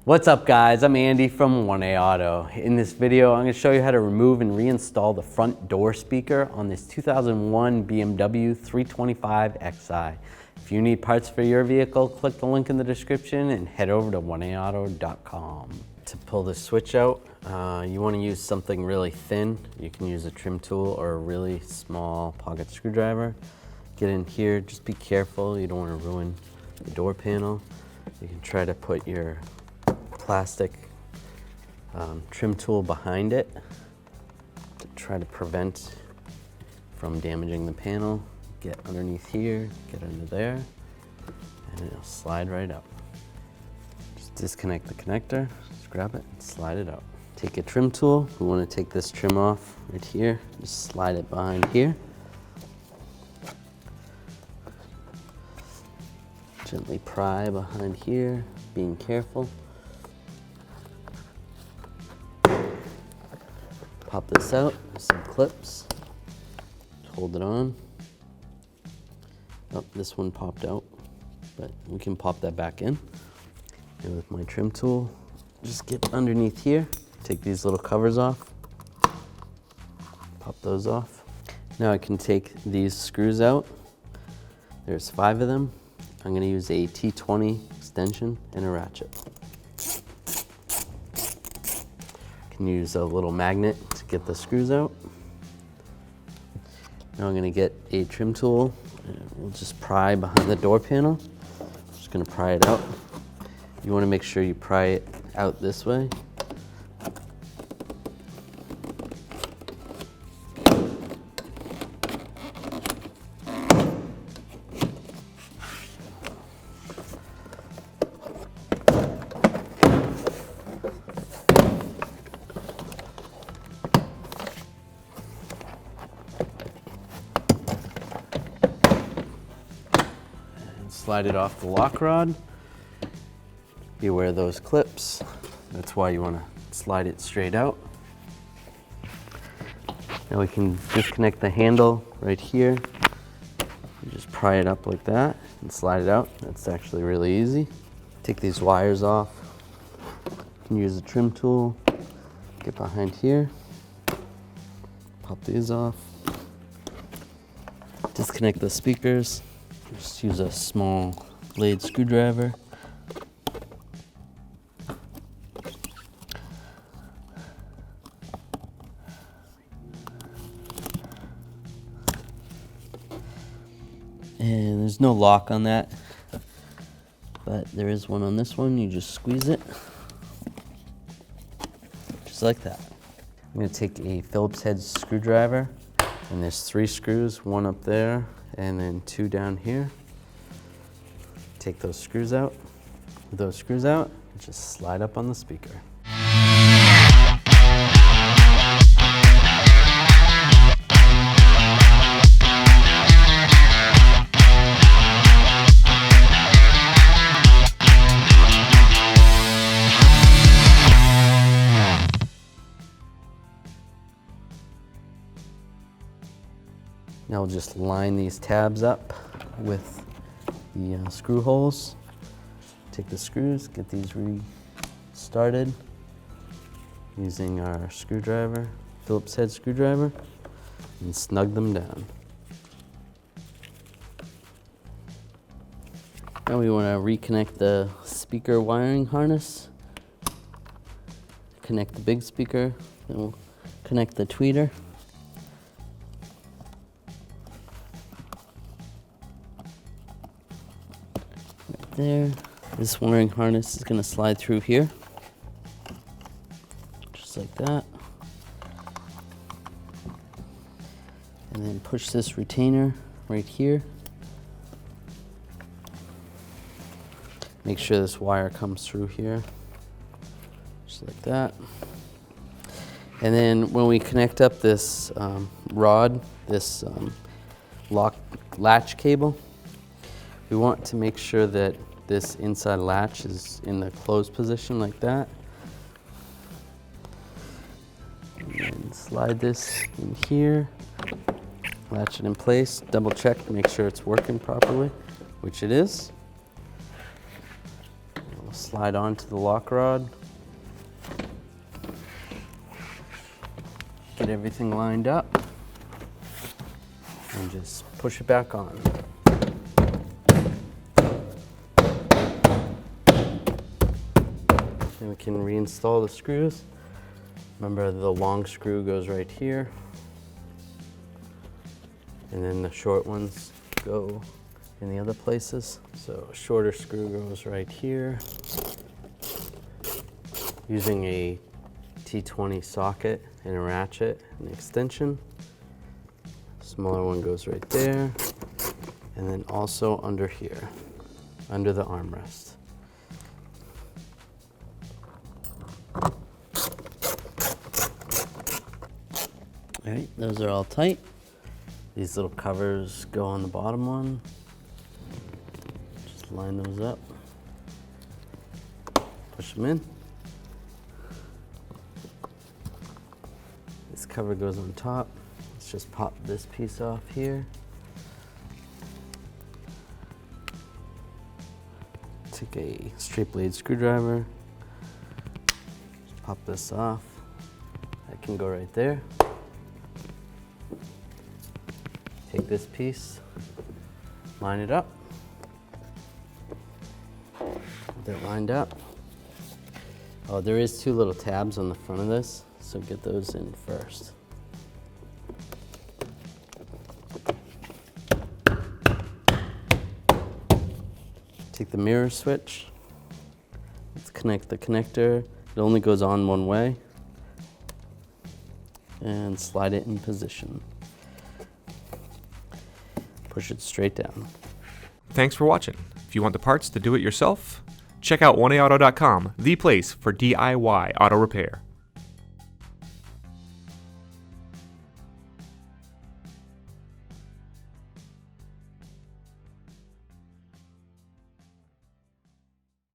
What's up guys, I'm Andy from 1A Auto. In this video, I'm going to show you how to remove and reinstall the front door speaker on this 2001 BMW 325Xi. If you need parts for your vehicle, click the link in the description and head over to 1aauto.com. To pull the switch out, you want to use something really thin. You can use a trim tool or a really small pocket screwdriver. Get in here, just be careful, you don't want to ruin the door panel. You can try to put your plastic trim tool behind it to try to prevent from damaging the panel. Get underneath here, get under there, and it'll slide right out. Just disconnect the connector, just grab it and slide it out. Take a trim tool, we want to take this trim off right here, just slide it behind here. Gently pry behind here, being careful. Pop this out with some clips, hold it on. Oh, this one popped out, but we can pop that back in. And with my trim tool, just get underneath here, take these little covers off, pop those off. Now I can take these screws out. There's 5 of them. I'm gonna use a T20 extension and a ratchet. Can use a little magnet to get the screws out. Now I'm gonna get a trim tool and we'll just pry behind the door panel. Just gonna pry it out. You wanna make sure you pry it out this way. Slide it off the lock rod. Beware those clips. That's why you want to slide it straight out. Now we can disconnect the handle right here. You just pry it up like that and slide it out. That's actually really easy. Take these wires off. You can use a trim tool. Get behind here. Pop these off. Disconnect the speakers. Just use a small blade screwdriver. And there's no lock on that, but there is one on this one. You just squeeze it, just like that. I'm going to take a Phillips head screwdriver, and there's 3 screws, 1 up there, and then 2 down here. Take those screws out. With those screws out, just slide up on the speaker. Now we'll just line these tabs up with the screw holes. Take the screws, get these restarted using our screwdriver, Phillips head screwdriver, and snug them down. Now we want to reconnect the speaker wiring harness. Connect the big speaker, then we'll connect the tweeter. There. This wiring harness is going to slide through here, just like that. And then push this retainer right here. Make sure this wire comes through here, just like that. And then when we connect up this rod, this latch cable, we want to make sure that this inside latch is in the closed position like that. And then slide this in here, latch it in place, double check to make sure it's working properly, which it is. slide onto the lock rod. Get everything lined up and just push it back on. Then we can reinstall the screws. Remember, the long screw goes right here, and then the short ones go in the other places. So a shorter screw goes right here. Using a T20 socket and a ratchet and extension. Smaller one goes right there, and then also under here, under the armrest. All right, those are all tight. These little covers go on the bottom one. Just line those up, push them in. This cover goes on top. Let's just pop this piece off here. Take a straight blade screwdriver, just pop this off. That can go right there. Take this piece, line it up. Get it lined up. Oh, there is two little tabs on the front of this, so get those in first. Take the mirror switch. Let's connect the connector. It only goes on one way. And slide it in position. Push it straight down. Thanks for watching. If you want the parts to do it yourself, check out oneaauto.com, the place for DIY auto repair.